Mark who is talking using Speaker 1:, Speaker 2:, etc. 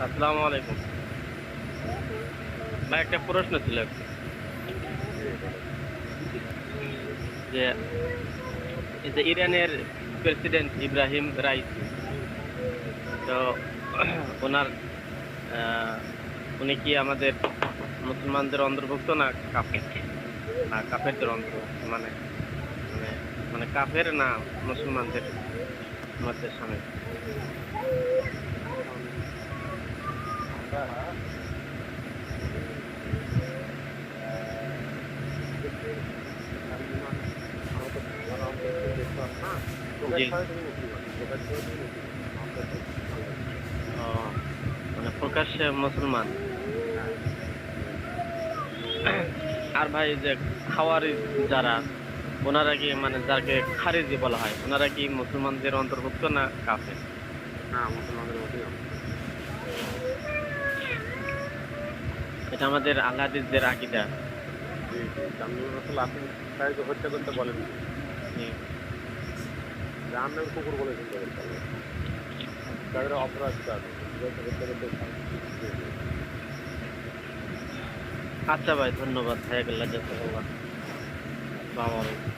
Speaker 1: আসসালামু আলাইকুম। ভাই একটা প্রশ্ন ছিল যে এই যে ইরানের প্রেসিডেন্ট ইব্রাহিম রাইসি, তো ওনার আহ, উনি কি আমাদের মুসলমানদের অন্তর্ভুক্ত না কাফের? না কাফেরদের অন্তর্ভুক্ত, মানে মানে মানে কাফের না মুসলমানদের মধ্যে সামিল?
Speaker 2: এখন আমরা দেশের আঞ্জুমান আমাদের তারা অন্তর্ভুক্ত দেশ তো আছে না,
Speaker 1: জি।
Speaker 2: প্রকাশ করে তুমি মুসলমান, প্রকাশ করে তুমি মুসলমান, আমরা তো আল্লাহ।
Speaker 1: ও, মানে প্রকাশ্যে মুসলমান।
Speaker 2: হ্যাঁ,
Speaker 1: আর ভাই যে খাওয়ারি যারা, ওনারা কি মানে যাকে খারিজি বলা হয়, ওনারা কি মুসলমানদের অন্তর্ভুক্ত না কাফের?
Speaker 2: না মুসলমানদের মতোই আমরা।
Speaker 1: এটা আমাদের আহলাদিসদের আকীদা।
Speaker 2: জি জি, কামরুল রাসূল আসিম সাহেবকে হত্যা করতে বলেন,
Speaker 1: জি।
Speaker 2: জাহান্নামের কুকুর বলেছেন তাদেরকে আল্লাহ। তাদের অপরাধ আছে, হত্যা করতে শাস্তি দিয়েছে।
Speaker 1: আচ্ছা ভাই, ধন্যবাদ। হায়াকাল্লাহ, জাযাকাল্লাহ। আসসালামু আলাইকুম।